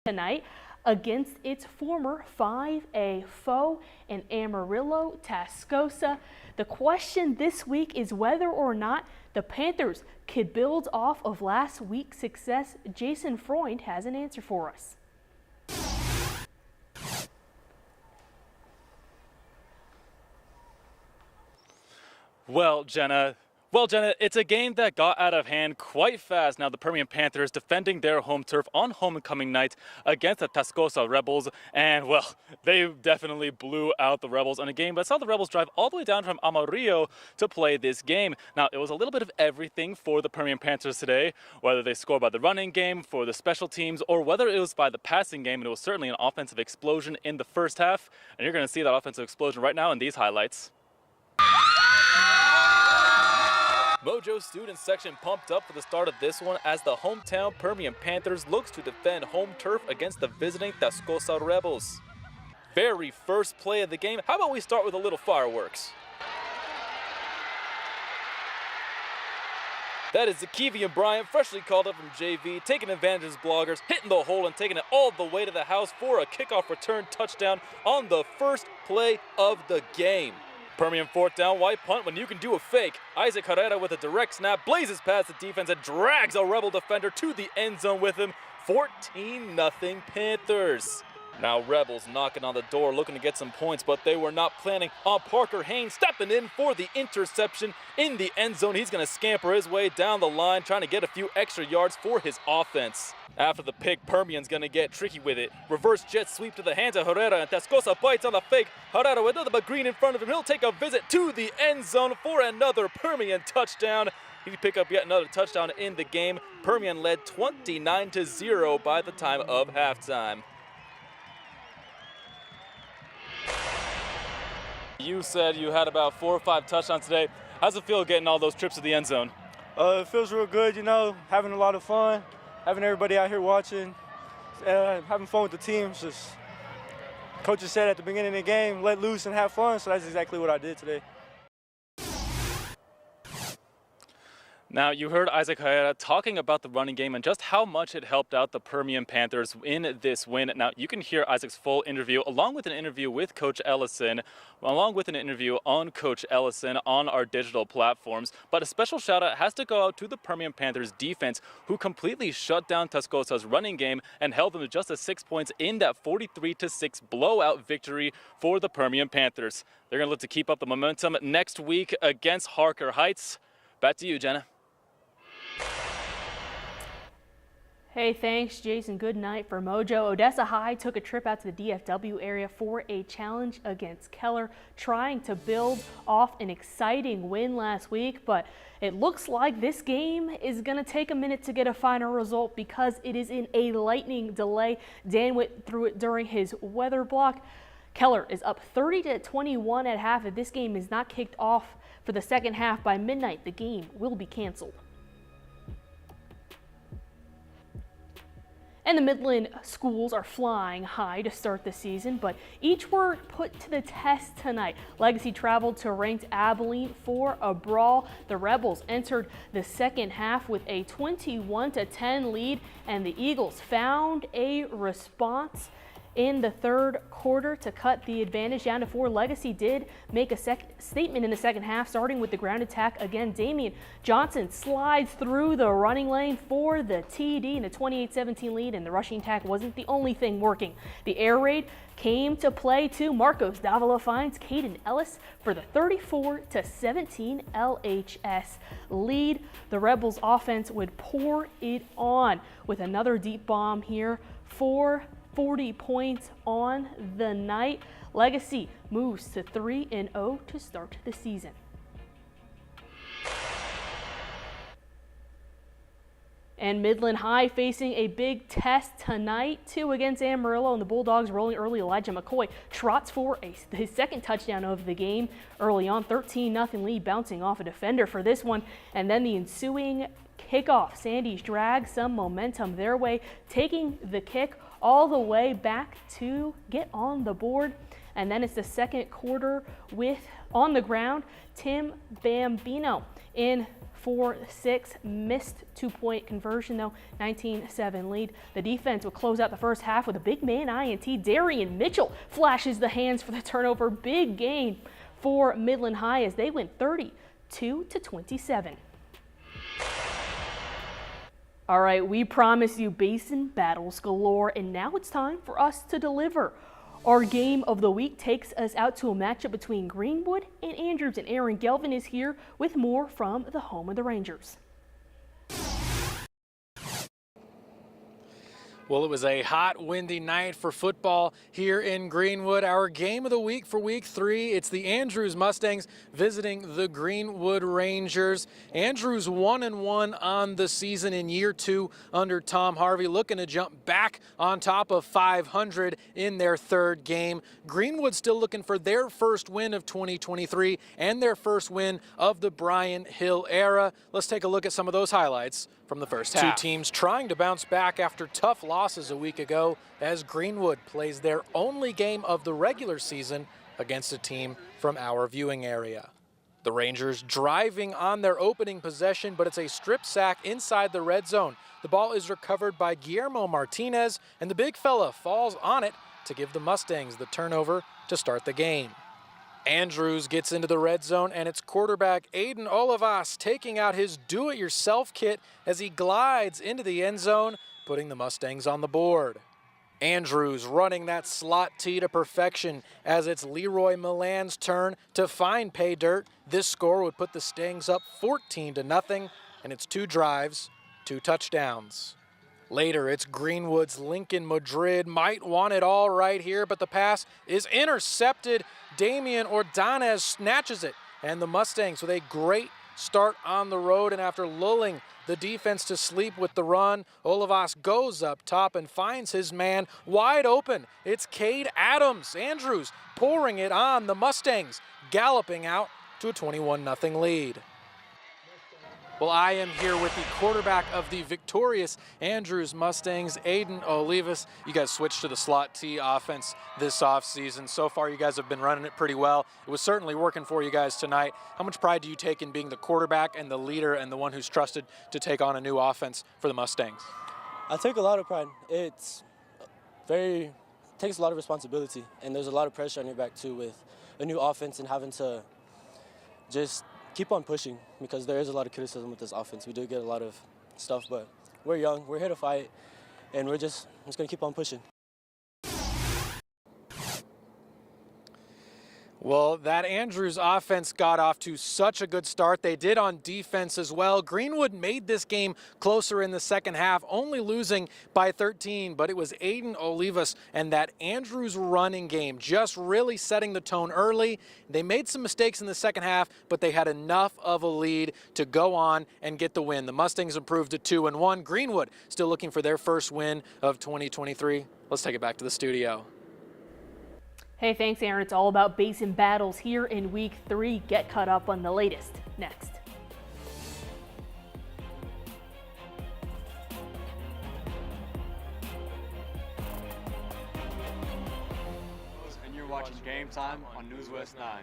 tonight against its former 5A foe in Amarillo, Tascosa. The question this week is whether or not the Panthers could build off of last week's success. Jason Freund has an answer for us. Well, Jenna, it's a game that got out of hand quite fast. Now the Permian Panthers defending their home turf on homecoming night against the Tascosa Rebels. And, well, they definitely blew out the Rebels in a game that saw the Rebels drive all the way down from Amarillo to play this game. Now, it was a little bit of everything for the Permian Panthers today, whether they scored by the running game, for the special teams, or whether it was by the passing game. And it was certainly an offensive explosion in the first half. And you're going to see that offensive explosion right now in these highlights. Mojo student section pumped up for the start of this one as the hometown Permian Panthers looks to defend home turf against the visiting Tascosa Rebels. Very first play of the game, how about we start with a little fireworks? That is Zakevian Bryant, freshly called up from JV, taking advantage of his bloggers, hitting the hole and taking it all the way to the house for a kickoff return touchdown on the first play of the game. Permian fourth down, white punt when you can do a fake. Isaac Herrera with a direct snap, blazes past the defense and drags a Rebel defender to the end zone with him. 14-0 Panthers. Now Rebels knocking on the door looking to get some points, but they were not planning on Parker Haynes stepping in for the interception in the end zone. He's going to scamper his way down the line trying to get a few extra yards for his offense. After the pick, Permian's going to get tricky with it. Reverse jet sweep to the hands of Herrera, and Tascosa bites on the fake. Herrera with nothing but green in front of him. He'll take a visit to the end zone for another Permian touchdown. He pick up yet another touchdown in the game. Permian led 29-0 by the time of halftime. You said you had about 4 or 5 touchdowns today. How's it feel getting all those trips to the end zone? It feels real good, you know, having a lot of fun, having everybody out here watching, having fun with the team. It's just, coaches said at the beginning of the game, let loose and have fun, so that's exactly what I did today. Now, you heard Isaac Herrera talking about the running game and just how much it helped out the Permian Panthers in this win. Now, you can hear Isaac's full interview along with an interview with Coach Ellison, along with an interview on Coach Ellison on our digital platforms. But a special shout out has to go out to the Permian Panthers defense, who completely shut down Tascosa's running game and held them to just 6 points in that 43-6 blowout victory for the Permian Panthers. They're going to look to keep up the momentum next week against Harker Heights. Back to you, Jenna. Hey, thanks, Jason. Good night for Mojo. Odessa High took a trip out to the DFW area for a challenge against Keller, trying to build off an exciting win last week, but it looks like this game is going to take a minute to get a final result because it is in a lightning delay. Dan went through it during his weather block. Keller is up 30-21 at half. If this game is not kicked off for the second half by midnight, the game will be canceled. And the Midland schools are flying high to start the season, but each were put to the test tonight. Legacy traveled to ranked Abilene for a brawl. The Rebels entered the second half with a 21-10 lead, and the Eagles found a response in the third quarter to cut the advantage down to 4. Legacy did make a statement in the second half, starting with the ground attack. Again, Damian Johnson slides through the running lane for the TD in a 28-17 lead, and the rushing attack wasn't the only thing working. The air raid came to play too. Marcos Davila finds Caden Ellis for the 34-17 LHS lead. The Rebels offense would pour it on with another deep bomb here for 40 points on the night. Legacy moves to 3-0 to start the season. And Midland High facing a big test tonight, too, against Amarillo, and the Bulldogs rolling early. Elijah McCoy trots for his second touchdown of the game early on. 13-0 lead, bouncing off a defender for this one. And then the ensuing kickoff. Sandys drag some momentum their way, taking the kick all the way back to get on the board. And then it's the second quarter with, on the ground, Tim Bambino in 4-6. Missed 2-point conversion though, 19-7 lead. The defense would close out the first half with a big man INT. Darian Mitchell flashes the hands for the turnover. Big gain for Midland High as they win 32-27. All right, we promised you basin battles galore, and now it's time for us to deliver. Our game of the week takes us out to a matchup between Greenwood and Andrews, and Aaron Gelvin is here with more from the home of the Rangers. Well, it was a hot, windy night for football here in Greenwood. Our game of the week for week 3, it's the Andrews Mustangs visiting the Greenwood Rangers. Andrews 1-1 on the season in year 2 under Tom Harvey, looking to jump back on top of 500 in their 3rd game. Greenwood still looking for their first win of 2023 and their first win of the Bryant Hill era. Let's take a look at some of those highlights from the first half. Two teams trying to bounce back after tough losses a week ago as Greenwood plays their only game of the regular season against a team from our viewing area. The Rangers driving on their opening possession, but it's a strip sack inside the red zone. The ball is recovered by Guillermo Martinez, and the big fella falls on it to give the Mustangs the turnover to start the game. Andrews gets into the red zone, and it's quarterback Aiden Olivas taking out his do-it-yourself kit as he glides into the end zone, putting the Mustangs on the board. Andrews running that slot tee to perfection as it's Leroy Milan's turn to find pay dirt. This score would put the Stangs up 14-0, and it's 2 drives, 2 touchdowns. Later, it's Greenwood's Lincoln Madrid. Might want it all right here, but the pass is intercepted. Damian Ordonez snatches it, and the Mustangs with a great start on the road. And after lulling the defense to sleep with the run, Olivas goes up top and finds his man wide open. It's Cade Adams. Andrews pouring it on the Mustangs, galloping out to a 21-0 lead. Well, I am here with the quarterback of the victorious Andrews Mustangs, Aiden Olivas. You guys switched to the slot T offense this offseason. So far, you guys have been running it pretty well. It was certainly working for you guys tonight. How much pride do you take in being the quarterback and the leader and the one who's trusted to take on a new offense for the Mustangs? I take a lot of pride. It takes a lot of responsibility, and there's a lot of pressure on your back too with a new offense and having to just keep on pushing, because there is a lot of criticism with this offense. We do get a lot of stuff, but we're young, we're here to fight, and we're just going to keep on pushing. Well, that Andrews offense got off to such a good start. They did on defense as well. Greenwood made this game closer in the second half, only losing by 13, but it was Aiden Olivas and that Andrews running game just really setting the tone early. They made some mistakes in the second half, but they had enough of a lead to go on and get the win. The Mustangs improved to 2-1. Greenwood still looking for their first win of 2023. Let's take it back to the studio. Hey, thanks, Aaron. It's all about basin battles here in week 3. Get caught up on the latest next. And you're watching Game Time on News West 9.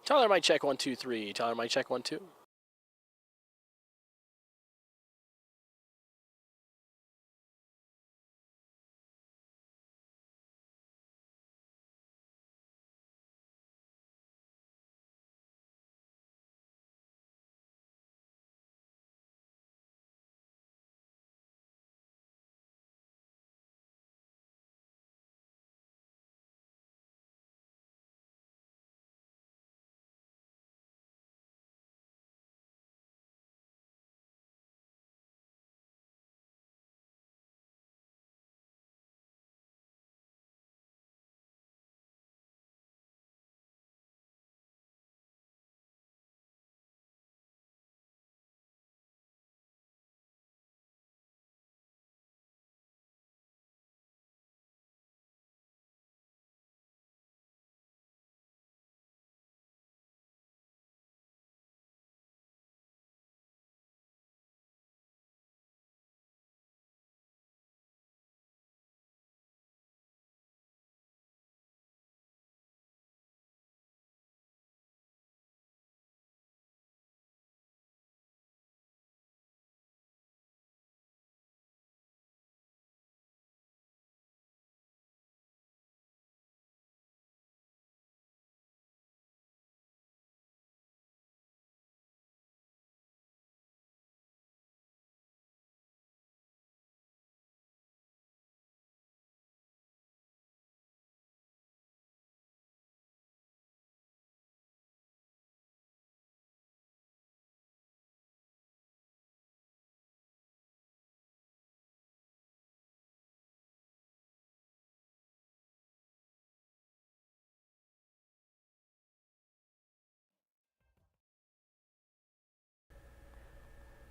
Tyler, mic check 1 2 3. Tyler, mic check 1 2.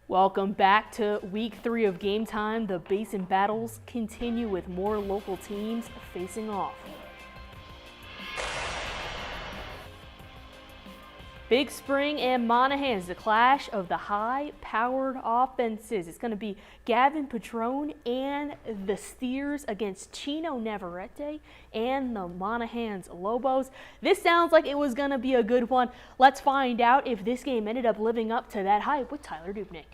Welcome back to week 3 of Game Time. The Basin battles continue with more local teams facing off. Big Spring and Monahans, the clash of the high-powered offenses. It's going to be Gavin Padron and the Steers against Chino Navarrete and the Monahans Lobos. This sounds like it was going to be a good one. Let's find out if this game ended up living up to that hype with Tyler Dubnik.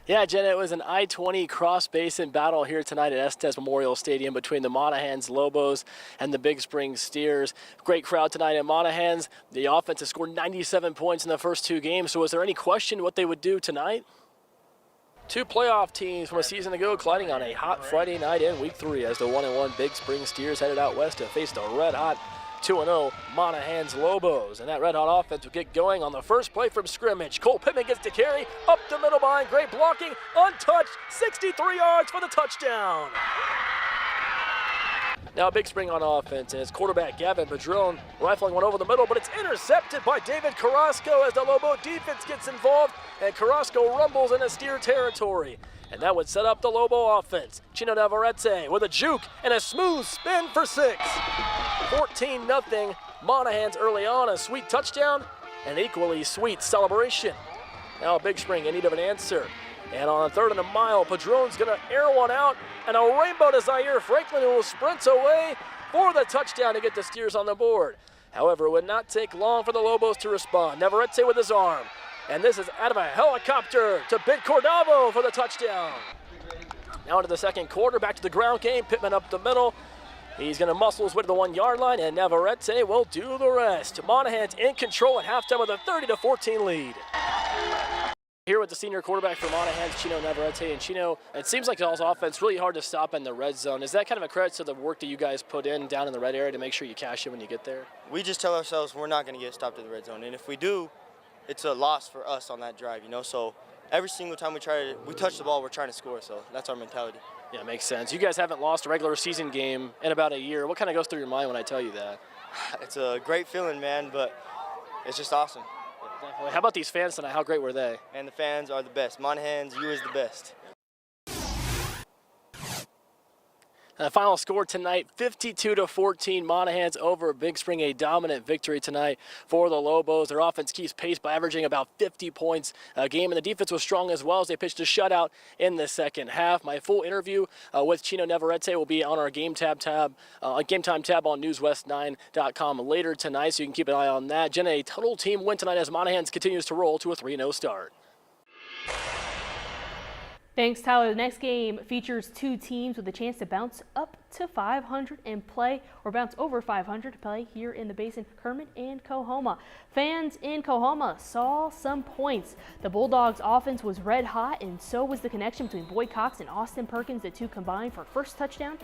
Yeah, Jenna, it was an I-20 cross-basin battle here tonight at Estes Memorial Stadium between the Monahans Lobos and the Big Spring Steers. Great crowd tonight at Monahans. The offense has scored 97 points in the first 2 games, so was there any question what they would do tonight? 2 playoff teams from a season ago colliding on a hot Friday night in week 3 as the 1-1 Big Spring Steers headed out west to face the red-hot 2-0 Monahans Lobos. And that red-hot offense will get going on the first play from scrimmage. Cole Pittman gets to carry, up the middle behind, great blocking, untouched, 63 yards for the touchdown. Now Big Spring on offense, and his quarterback Gavin Padron rifling one over the middle, but it's intercepted by David Carrasco as the Lobo defense gets involved, and Carrasco rumbles into Steer territory. And that would set up the Lobo offense. Chino Navarrete with a juke and a smooth spin for 6. 14-0 Monahans early on, a sweet touchdown and an equally sweet celebration. Now Big Spring in need of an answer. And on a 3rd and a mile, Padron's gonna air one out, and a rainbow to Zaire Franklin, who will sprint away for the touchdown to get the Steers on the board. However, it would not take long for the Lobos to respond. Navarrete with his arm. And this is out of a helicopter to Bid Cordavo for the touchdown. Now into the second quarter, back to the ground game. Pittman up the middle. He's going to muscle his way to the 1-yard line, and Navarrete will do the rest. Monahans in control at halftime with a 30-14 lead. Here with the senior quarterback for Monahans, Chino Navarrete. And Chino, it seems like y'all's offense really hard to stop in the red zone. Is that kind of a credit to the work that you guys put in down in the red area to make sure you cash in when you get there? We just tell ourselves we're not going to get stopped in the red zone, and if we do, it's a loss for us on that drive, you know. So every single time we touch the ball, we're trying to score. So that's our mentality. Yeah, makes sense. You guys haven't lost a regular season game in about a year. What kind of goes through your mind when I tell you that? It's a great feeling, man, but it's just awesome. Yeah, definitely. How about these fans tonight? How great were they? And the fans are the best. Monahans, you is the best. The final score tonight, 52-14, Monahans over Big Spring, a dominant victory tonight for the Lobos. Their offense keeps pace by averaging about 50 points a game, and the defense was strong as well as they pitched a shutout in the second half. My full interview with Chino Navarrete will be on our Game Time tab on newswest9.com later tonight, so you can keep an eye on that. Jenna, a total team win tonight as Monahans continues to roll to a 3-0 start. Thanks, Tyler. The next game features 2 teams with a chance to bounce up to 500 and play, or bounce over 500 to play here in the Basin, Kermit and Coahoma. Fans in Coahoma saw some points. The Bulldogs offense was red hot, and so was the connection between Boyd Cox and Austin Perkins. The 2 combined for first touchdown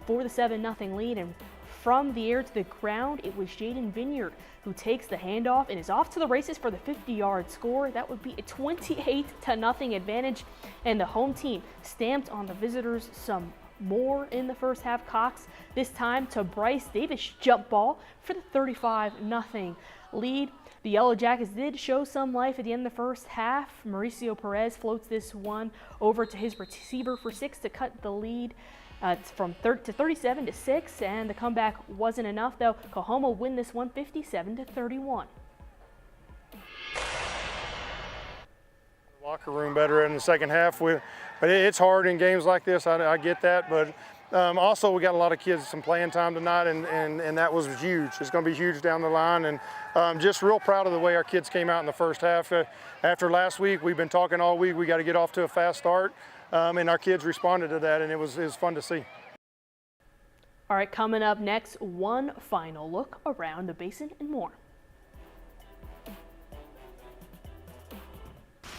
for the 7-0 lead. And from the air to the ground, it was Jaden Vineyard who takes the handoff and is off to the races for the 50-yard score. That would be a 28-0 advantage, and the home team stamped on the visitors some more in the first half. Cox, this time to Bryce Davis, jump ball for the 35-0 lead. The Yellow Jackets did show some life at the end of the first half. Mauricio Perez floats this one over to his receiver for 6 to cut the lead. It's from 37-6, and the comeback wasn't enough, though. Coahoma win this one 57-31. Locker room better in the second half, but it's hard in games like this. I get that, but also we got a lot of kids some playing time tonight, and that was huge. It's going to be huge down the line, and just real proud of the way our kids came out in the first half. After last week, we've been talking all week. We got to get off to a fast start. And our kids responded to that, and it was fun to see. All right, coming up next, one final look around the Basin and more.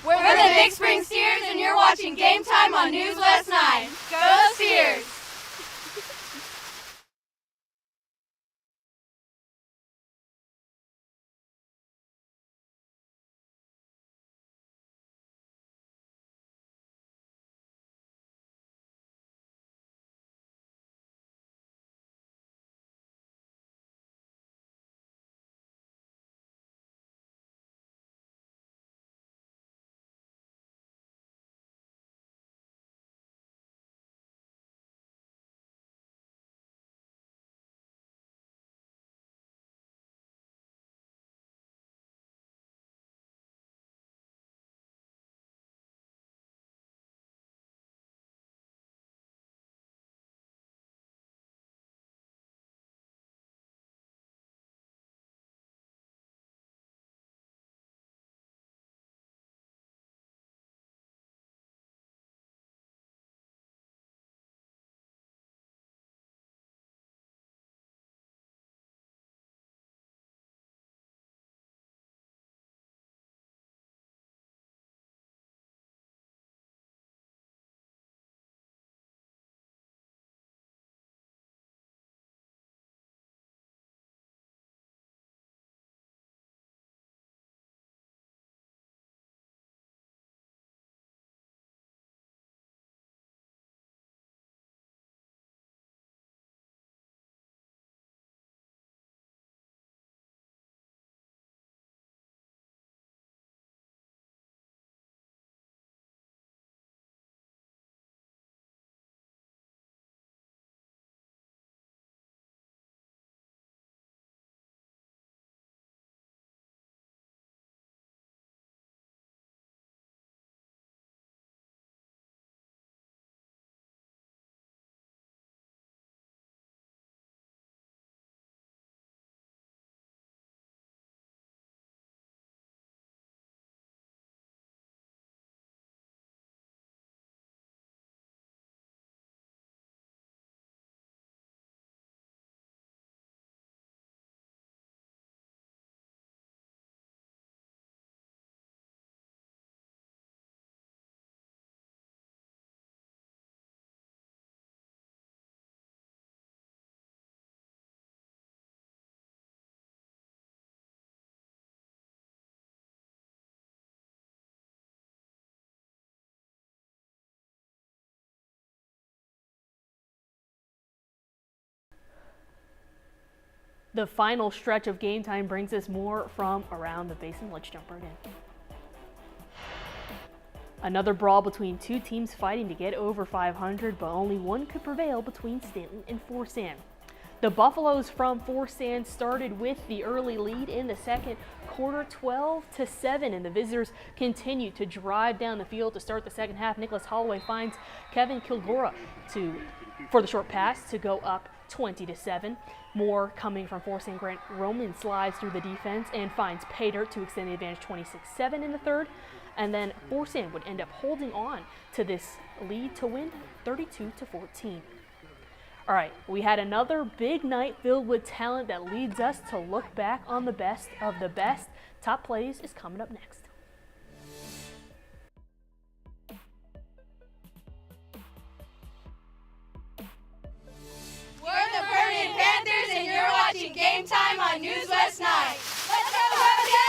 We're the Big Spring Steers, and you're watching Game Time on News West 9. Go Steers! The final stretch of game time brings us more from around the basin. Let's jump right in. Another brawl between two teams fighting to get over 500, but only one could prevail between Stanton and Forsan. The Buffaloes from Forsan started with the early lead in the second quarter, 12-7, and the visitors continued to drive down the field to start the second half. Nicholas Holloway finds Kevin Kilgora for the short pass to go up 20-7. More coming from Forsan. Grant Roman slides through the defense and finds Pater to extend the advantage 26-7 in the third. And then Forsan would end up holding on to this lead to win 32-14. All right, we had another big night filled with talent that leads us to look back on the best of the best. Top Plays is coming up next. We're the Permian Panthers, and you're watching Game Time on News West 9. Let's go, Rodeo!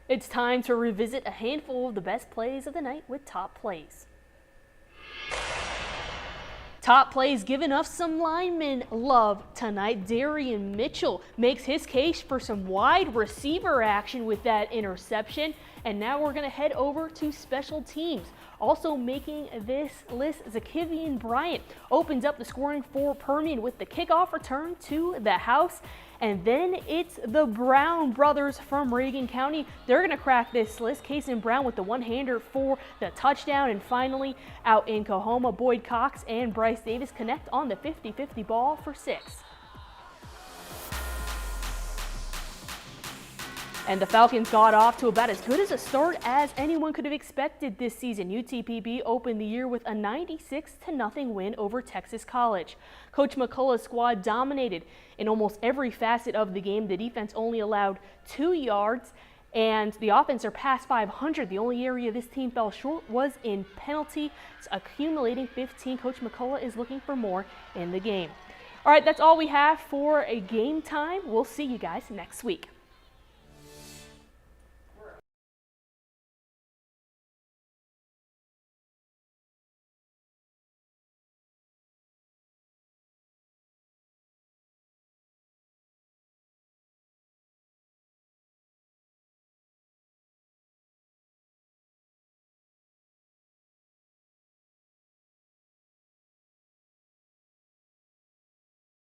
It's time to revisit a handful of the best plays of the night with Top Plays. Top Plays giving us some lineman love tonight. Darian Mitchell makes his case for some wide receiver action with that interception. And now we're going to head over to special teams. Also making this list, Zakivian Bryant opens up the scoring for Permian with the kickoff return to the house. And then it's the Brown brothers from Reagan County. They're going to crack this list. Kason Brown with the one-hander for the touchdown. And finally, out in Coahoma, Boyd Cox and Bryce Davis connect on the 50-50 ball for 6. And the Falcons got off to about as good as a start as anyone could have expected this season. UTPB opened the year with a 96-0 win over Texas College. Coach McCullough's squad dominated in almost every facet of the game. The defense only allowed 2 yards, and the offense surpassed 500. The only area this team fell short was in penalty, accumulating 15. Coach McCullough is looking for more in the game. All right, that's all we have for a Game Time. We'll see you guys next week.